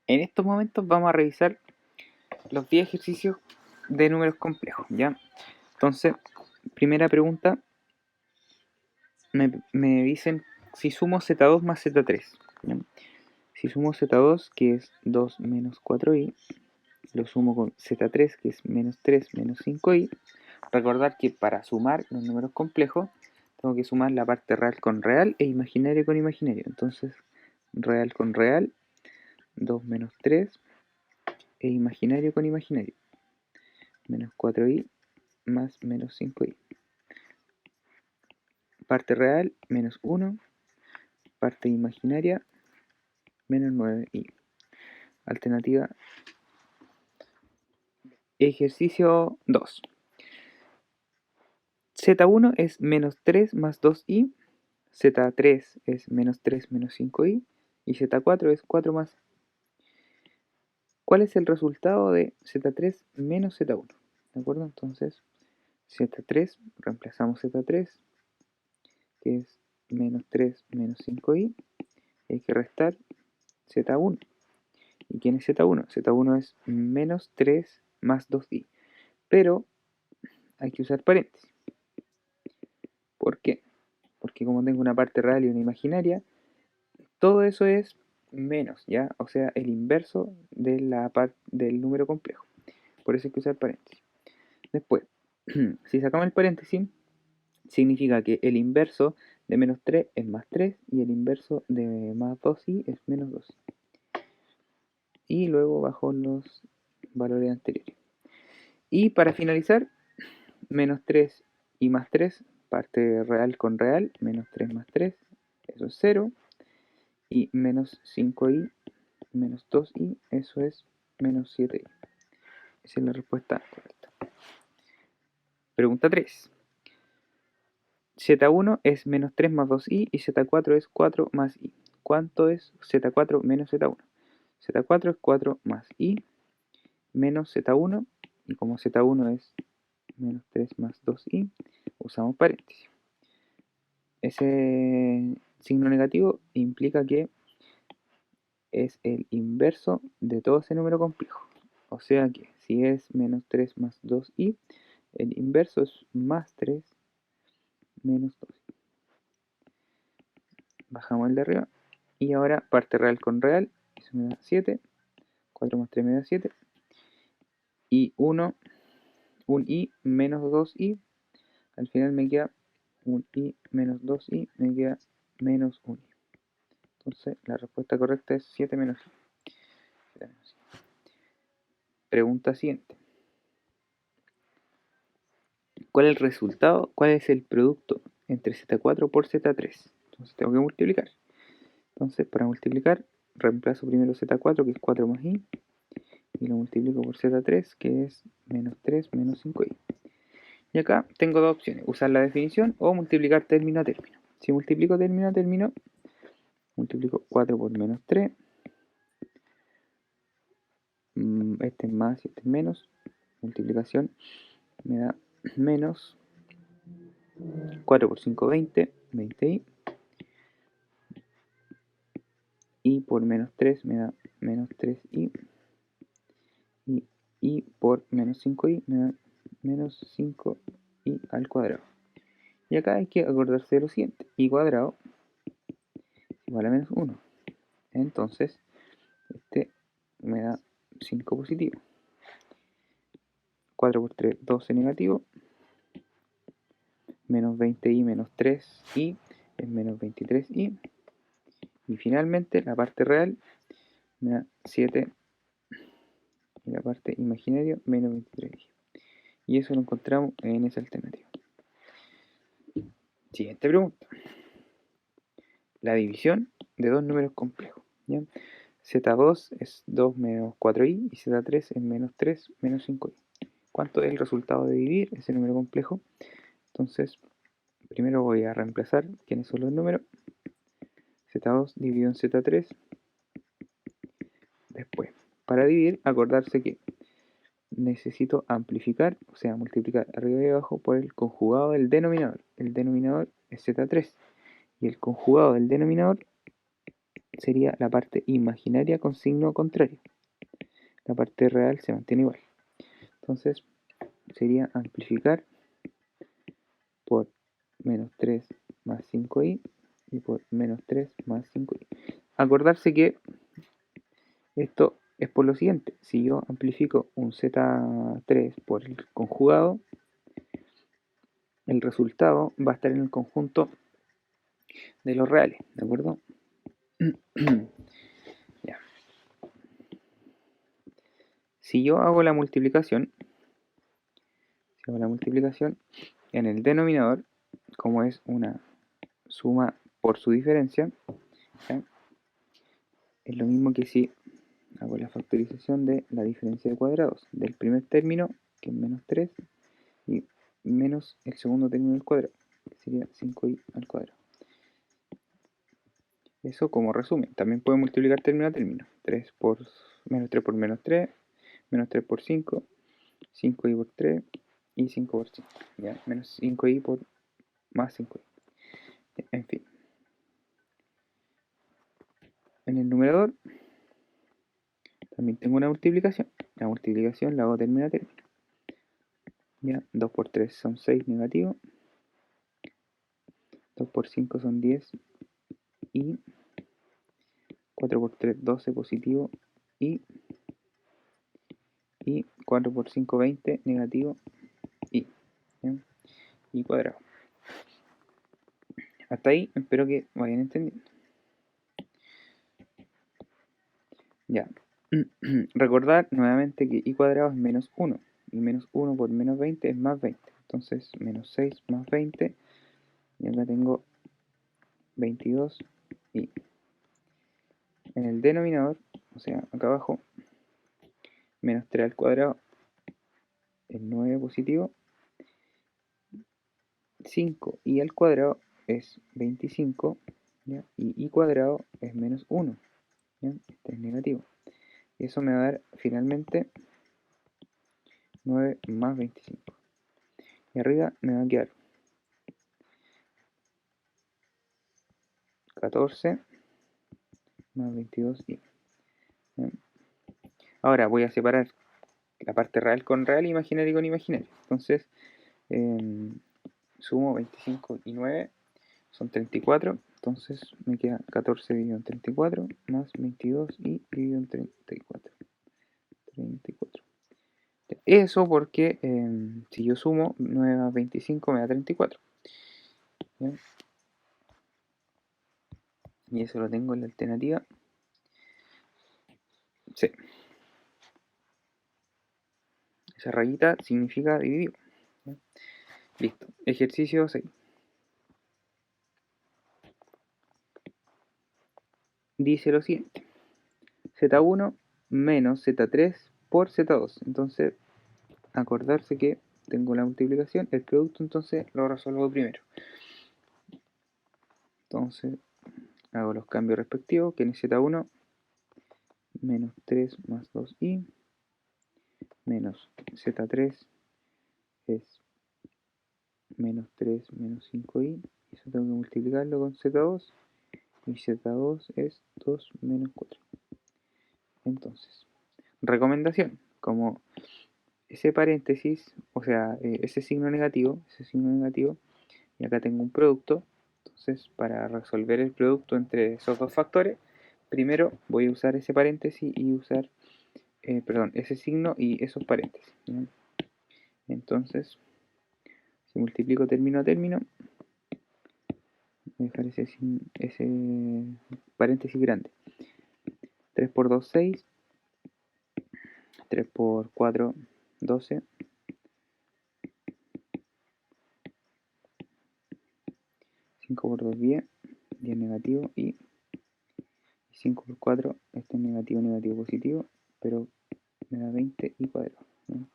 En estos momentos vamos a revisar los 10 ejercicios de números complejos, ¿ya? Entonces, primera pregunta, me dicen si sumo z2 más z3, ¿ya? Si sumo z2, que es 2 menos 4i, lo sumo con z3, que es menos 3 menos 5i. Recordar que para sumar los números complejos, tengo que sumar la parte real con real e imaginario con imaginario. Entonces, real con real, 2 menos 3, e imaginario con imaginario, menos 4i más menos 5i. Parte real, menos 1. Parte imaginaria, menos 9i. Alternativa, ejercicio 2. Z1 es menos 3 más 2i. Z3 es menos 3 menos 5i. Y Z4 es 4 más. ¿Cuál es el resultado de Z3 menos Z1? ¿De acuerdo? Entonces, Z3, reemplazamos Z3, que es menos 3 menos 5i. Hay que restar Z1. ¿Y quién es Z1? Z1 es menos 3 más 2i. Pero hay que usar paréntesis. ¿Por qué? Porque como tengo una parte real y una imaginaria, todo eso es menos, ¿ya? O sea, el inverso de la del número complejo. Por eso hay que usar paréntesis. Después, si sacamos el paréntesis, significa que el inverso de menos 3 es más 3 y el inverso de más 2i es menos 2i. Y luego bajo los valores anteriores. Y para finalizar, menos 3 y más 3, parte real con real, menos 3 más 3, eso es 0. Y menos 5i menos 2i, eso es menos 7i. Esa es la respuesta correcta. Pregunta 3. Z1 es menos 3 más 2i y Z4 es 4 más i. ¿Cuánto es Z4 menos Z1? Z4 es 4 más i menos Z1, y como Z1 es menos 3 más 2i, usamos paréntesis. Ese signo negativo implica que es el inverso de todo ese número complejo. O sea que si es menos 3 más 2i, el inverso es más 3 menos 2i. Bajamos el de arriba. Y ahora parte real con real. Eso me da 7. 4 más 3 me da 7. Y 1, un i menos 2i. Al final me queda un i menos 2i. Me queda menos 1i. Entonces la respuesta correcta es 7 menos i. 7 menos i. Pregunta siguiente. ¿Cuál es el resultado? ¿Cuál es el producto entre Z4 por Z3? Entonces tengo que multiplicar. Entonces para multiplicar, reemplazo primero Z4, que es 4 más i, y lo multiplico por Z3, que es menos 3 menos 5i. Y acá tengo dos opciones, usar la definición o multiplicar término a término. Si multiplico término a término, multiplico 4 por menos 3, este es más y este es menos, multiplicación me da menos 4 por 5, 20, 20i, y por menos 3 me da menos 3i, y por menos 5i me da menos 5i al cuadrado. Y acá hay que acordarse de lo siguiente, i cuadrado es igual a menos 1. Entonces, este me da 5 positivo. 4 por 3, 12 negativo. Menos 20i menos 3i es menos 23i. Y finalmente la parte real me da 7 y la parte imaginaria menos 23i. Y eso lo encontramos en esa alternativa. Siguiente pregunta. La división de dos números complejos, ¿ya? Z2 es 2 menos 4i y Z3 es menos 3 menos 5i. ¿Cuánto es el resultado de dividir ese número complejo? Entonces, primero voy a reemplazar quiénes son los números. Z2 dividido en Z3. Después, para dividir, acordarse que necesito amplificar, o sea, multiplicar arriba y abajo por el conjugado del denominador. El denominador es Z3 y el conjugado del denominador sería la parte imaginaria con signo contrario. La parte real se mantiene igual. Entonces sería amplificar por menos 3 más 5i y por menos 3 más 5i. Acordarse que esto es por lo siguiente: si yo amplifico un Z3 por el conjugado, el resultado va a estar en el conjunto de los reales, ¿de acuerdo? Ya. Si yo hago la multiplicación, en el denominador, como es una suma por su diferencia, ¿ya? Es lo mismo que si hago la factorización de la diferencia de cuadrados del primer término, que es menos 3, y menos el segundo término del cuadrado, que sería 5i al cuadrado. Eso como resumen. También puedo multiplicar término a término. Menos 3 por menos 3, menos 3 por 5, 5i por 3 y 5 por 5. ¿Ya? Menos 5i por más 5i. En fin. En el numerador también tengo una multiplicación. La multiplicación la hago término a término. ¿Ya? 2 por 3 son 6 negativo. 2 por 5 son 10 y 4 por 3 12 positivo y 4 por 5 20 negativo y, ¿ya? Y cuadrado. Hasta ahí espero que vayan entendiendo. Ya. Recordar nuevamente que i cuadrado es menos 1 y menos 1 por menos 20 es más 20. Entonces menos 6 más 20 y acá tengo 22 y en el denominador, o sea acá abajo, menos 3 al cuadrado es 9 positivo, 5 y al cuadrado es 25, ¿ya? Y i cuadrado es menos 1, ¿ya? Este es negativo. Y eso me va a dar finalmente 9 más 25. Y arriba me va a quedar 14 más 22i. ¿Ya? Ahora voy a separar la parte real con real, imaginario con imaginario. Entonces, sumo 25 y 9, son 34. Entonces me queda 14 dividido en 34 más 22 y dividido en 34. 34. Eso porque si yo sumo 9 más 25 me da 34. ¿Bien? Y eso lo tengo en la alternativa C. Esa rayita significa dividido. ¿Bien? Listo. Ejercicio 6. Dice lo siguiente: Z1 menos Z3 por Z2. Entonces, acordarse que tengo la multiplicación, el producto, entonces lo resuelvo primero. Entonces, hago los cambios respectivos, que en Z1 menos 3 más 2i menos Z3 es menos 3 menos 5i. Eso tengo que multiplicarlo con Z2 y Z2 es 2 menos 4. Entonces, recomendación: como ese paréntesis, o sea, ese signo negativo, y acá tengo un producto, entonces para resolver el producto entre esos dos factores, primero voy a usar ese paréntesis y usar, perdón, ese signo y esos paréntesis, ¿no? Entonces, si multiplico término a término, voy a dejar ese paréntesis grande. 3 por 2, 6. 3 por 4, 12. 5 por 2, 10. 10 negativo y 5 por 4, este es negativo, negativo, positivo, pero me da 20 y cuadrado, ¿no?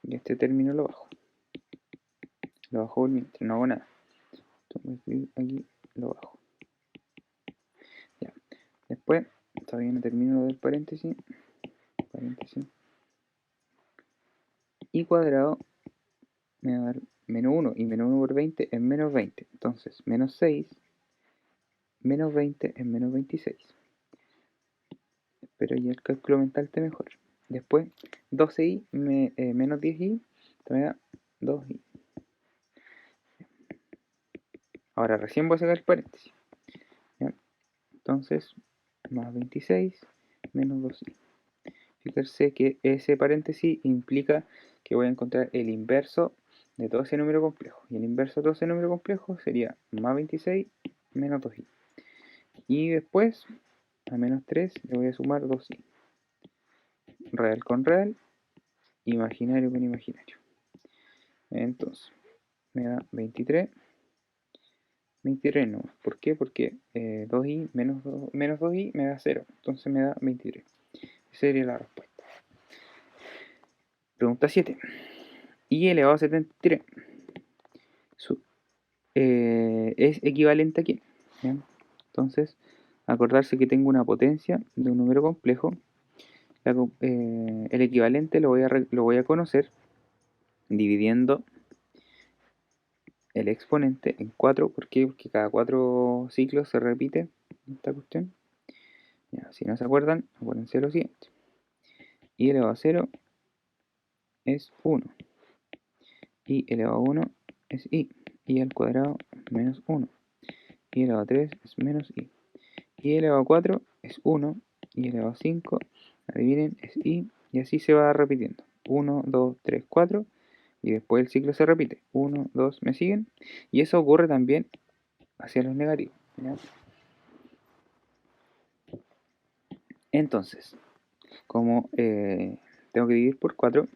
Y este término lo bajo por mientras, no hago nada. Entonces voy a escribir aquí, lo bajo. Ya. Después, todavía no termino lo del paréntesis. Y cuadrado me va a dar menos 1, y menos 1 por 20 es menos 20. Entonces, menos 6 menos 20 es menos 26. Espero ya el cálculo mental esté mejor. Después, 12i menos 10i, esto me da 2i. Ahora recién voy a sacar el paréntesis. ¿Ya? Entonces, más 26 menos 2i. Fíjense que ese paréntesis implica que voy a encontrar el inverso de todo ese número complejo. Y el inverso de todo ese número complejo sería más 26 menos 2i. Y después, a menos 3 le voy a sumar 2i. Real con real, imaginario con imaginario. Entonces, me da 23. 23 no. ¿Por qué? Porque 2i menos 2i me da 0. Entonces me da 23. Esa sería la respuesta. Pregunta 7. I elevado a 73 es equivalente a ¿qué? ¿Bien? Entonces, acordarse que tengo una potencia de un número complejo. El equivalente lo voy a conocer dividiendo el exponente en 4. ¿Por qué? Porque cada 4 ciclos se repite esta cuestión. Ya, si no se acuerdan, acuérdense lo siguiente. I elevado a 0 es 1. I elevado a 1 es i. I al cuadrado es menos 1. I elevado a 3 es menos i. I elevado a 4 es 1. I elevado a 5, adivinen, es i. Y así se va repitiendo. 1, 2, 3, 4. Y después el ciclo se repite. 1, 2, ¿me siguen? Y eso ocurre también hacia los negativos. ¿Ya? Entonces, como tengo que dividir por 4,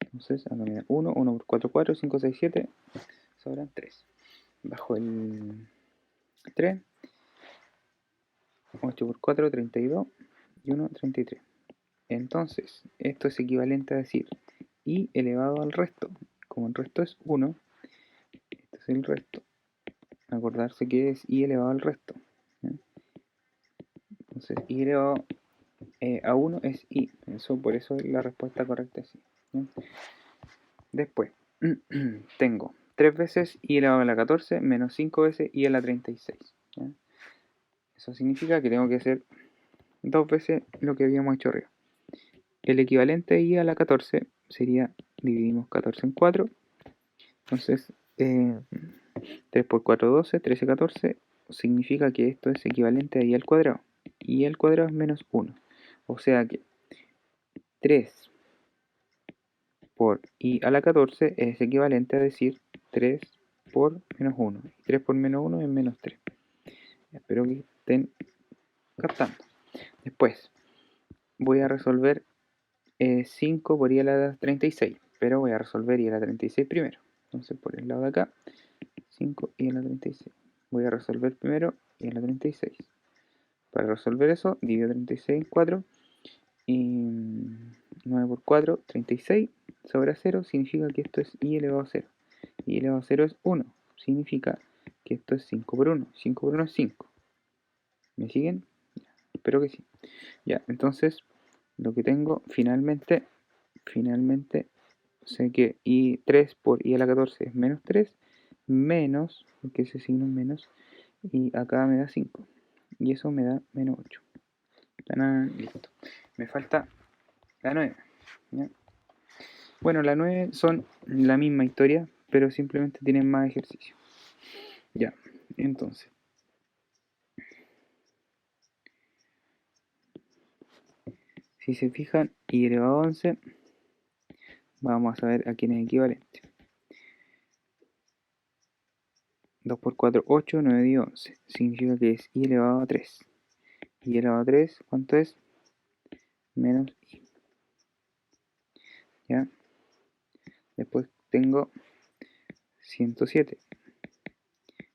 entonces, a caminar 1, 1 por 4, 4, 5, 6, 7, sobran 3. Bajo el 3, 8 por 4, 32, y 1, 33. Entonces, esto es equivalente a decir i elevado al resto. Como el resto es 1, este es el resto. Acordarse que es i elevado al resto. ¿Ya? Entonces, i elevado a 1 es i. Por eso la respuesta correcta es i. ¿Ya? Después, tengo 3 veces i elevado a la 14 menos 5 veces i a la 36. ¿Ya? Eso significa que tengo que hacer 2 veces lo que habíamos hecho arriba. El equivalente a i a la 14 sería, dividimos 14 en 4. Entonces, 3 por 4, 12, 13, 14. Significa que esto es equivalente a i al cuadrado. I al cuadrado es menos 1. O sea que 3 por i a la 14 es equivalente a decir 3 por menos 1. Y 3 por menos 1 es menos 3. Espero que estén captando. Después, voy a resolver 5 por i a la 36. Pero voy a resolver i a la 36 primero. Entonces, por el lado de acá, 5 i a la 36. Voy a resolver primero i a la 36. Para resolver eso, divido 36 en 4. Y 9 por 4, 36 sobre 0 significa que esto es i elevado a 0. I elevado a 0 es 1. Significa que esto es 5 por 1. 5 por 1 es 5. ¿Me siguen? Espero que sí. Ya, entonces lo que tengo finalmente sé que i3 por i a la 14 es menos 3, menos, porque ese signo es menos, y acá me da 5. Y eso me da menos 8. Listo. Me falta la 9. ¿Ya? Bueno, la 9 son la misma historia, pero simplemente tienen más ejercicio. Ya, entonces. Si se fijan, i elevado a 11, vamos a saber a quién es equivalente. 2 por 4, 8, 9 y 11. Significa que es i elevado a 3. I elevado a 3, ¿cuánto es? Menos i. ¿Ya? Después tengo 107.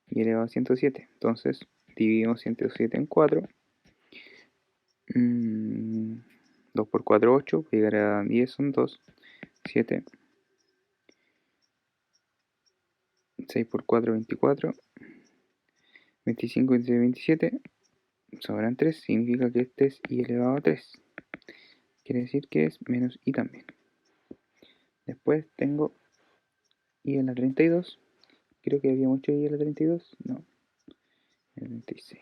I elevado a 107. Entonces, dividimos 107 en 4. 2 por 4, 8. Voy a llegar a 10, son 2. 7. 6 por 4, 24. 25, 26, 27. Sobran 3. Significa que este es i elevado a 3. Quiere decir que es menos i también. Después tengo i a la 32. Creo que había mucho i a la 32. No. 36.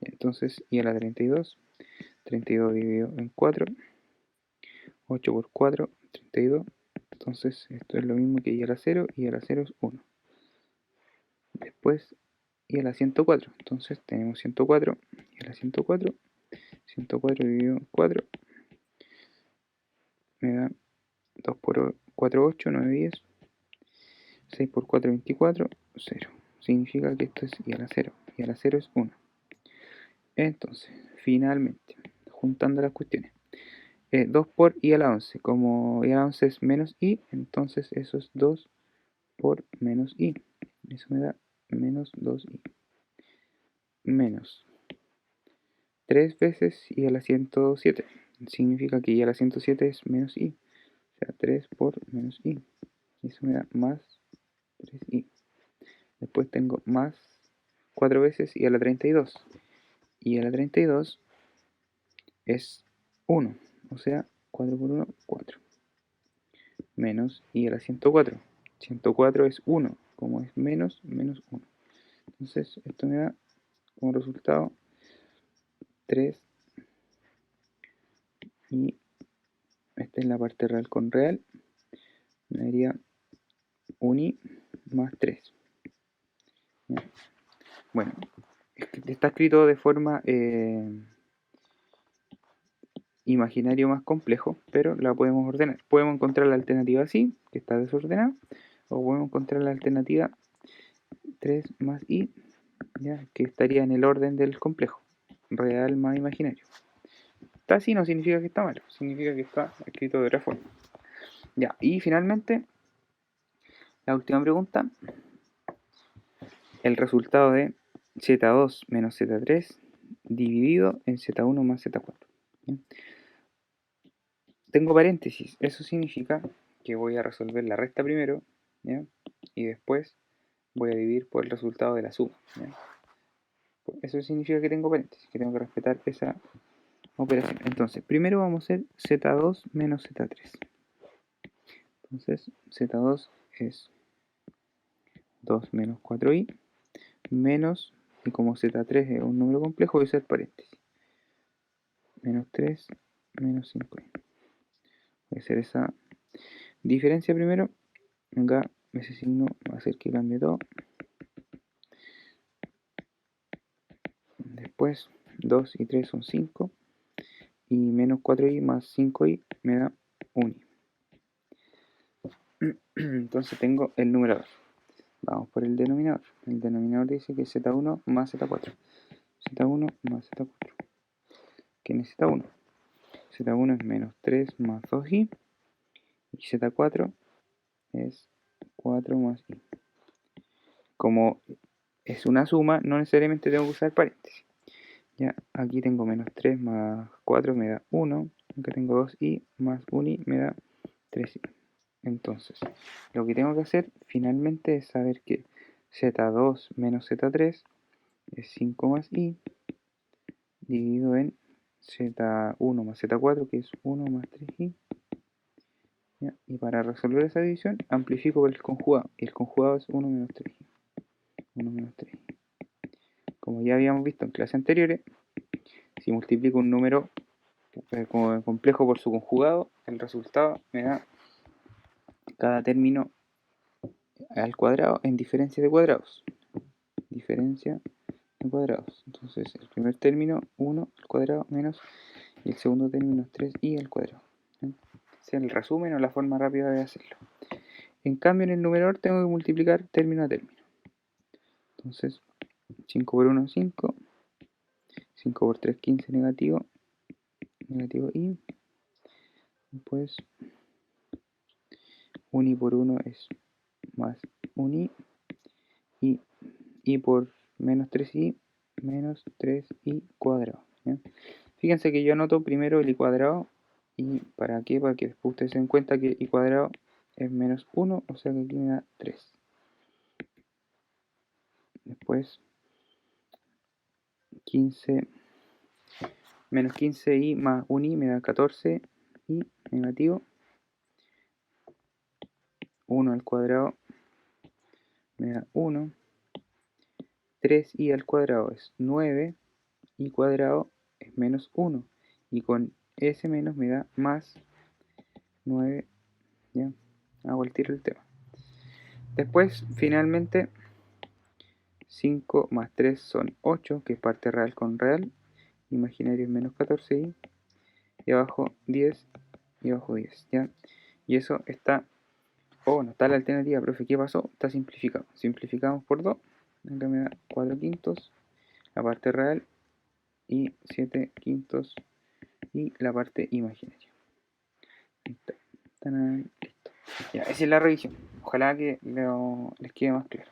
Entonces, y a la 32, 32 dividido en 4, 8 por 4, 32. Entonces, esto es lo mismo que y a la 0, y a la 0 es 1. Después, y a la 104. Entonces, tenemos 104, y a la 104, 104 dividido en 4, me da 2 por 4, 8, 9, 10. 6 por 4, 24, 0. Significa que esto es y a la 0, y a la 0 es 1. Entonces, finalmente, juntando las cuestiones, 2 por i a la 11. Como i a la 11 es menos i, entonces eso es 2 por menos i. Eso me da menos 2i. Menos 3 veces i a la 107. Significa que i a la 107 es menos i. O sea, 3 por menos i. Eso me da más 3i. Después tengo más 4 veces i a la 32. Y a la 32 es 1. O sea, 4 por 1, 4. Menos y a la 104. 104 es 1. Como es menos, menos 1. Entonces, esto me da como resultado 3. Y esta es la parte real con real. Me daría 1i más 3. ¿Ya? Bueno, está escrito de forma imaginario más complejo, pero la podemos ordenar. Podemos encontrar la alternativa así, que está desordenada, o podemos encontrar la alternativa 3 más i, ¿ya? Que estaría en el orden del complejo, real más imaginario. Está así no significa que está mal, significa que está escrito de otra forma. Ya, y finalmente, la última pregunta, el resultado de z2 menos z3 dividido en z1 más z4. ¿Ya? Tengo paréntesis, eso significa que voy a resolver la resta primero, ¿ya? Y después voy a dividir por el resultado de la suma, ¿ya? Eso significa que tengo paréntesis, que tengo que respetar esa operación. Entonces, primero vamos a hacer z2 menos z3. Entonces, z2 es 2 menos 4i menos, y como z3 es un número complejo, voy a hacer paréntesis. Menos 3 menos 5i. Voy a hacer esa diferencia primero. Acá ese signo va a hacer que cambie todo. Después 2 y 3 son 5. Y menos 4i más 5i me da 1i. Entonces tengo el numerador. Vamos por el denominador. El denominador dice que es z1 más z4. z1 más z4. ¿Quién es z1? z1 es menos 3 más 2i. Y z4 es 4 más i. Como es una suma, no necesariamente tengo que usar paréntesis. Ya, aquí tengo menos 3 más 4 me da 1. Acá tengo 2i más 1i me da 3i. Entonces, lo que tengo que hacer finalmente es saber que z2 menos z3 es 5 más i dividido en z1 más z4, que es 1 más 3i. ¿Ya? Y para resolver esa división, amplifico por el conjugado. Y el conjugado es 1 menos 3i. 1 menos 3i. Como ya habíamos visto en clases anteriores, si multiplico un número complejo por su conjugado, el resultado me da cada término al cuadrado en diferencia de cuadrados. Diferencia de cuadrados. Entonces, el primer término, 1 al cuadrado menos, y el segundo término es 3i al cuadrado. ¿Sí? Ese es el resumen o la forma rápida de hacerlo. En cambio, en el numerador tengo que multiplicar término a término. Entonces, 5 por 1, 5. 5 por 3, 15, negativo. Negativo i. Después, 1i por 1 es más 1i. Y por menos 3i, menos 3i cuadrado. ¿Ya? Fíjense que yo anoto primero el i cuadrado. ¿Y para qué? Para que después ustedes se den cuenta que i cuadrado es menos 1, o sea que aquí me da 3. Después 15, menos 15i más 1i me da 14i negativo. 1 al cuadrado me da 1. 3i al cuadrado es 9i cuadrado es menos 1 y con ese menos me da más 9, ya, hago el tiro del tema. Después, finalmente, 5 más 3 son 8, que es parte real con real, imaginario es menos 14i, y abajo 10, y abajo 10, ¿ya? Y eso está, no está la alternativa, profe, ¿qué pasó? Está simplificado. Simplificamos por 2, acá me da 4 quintos, la parte real, y 7 quintos, y la parte imaginaria. Listo. Ya, esa es la revisión. Ojalá que les quede más claro.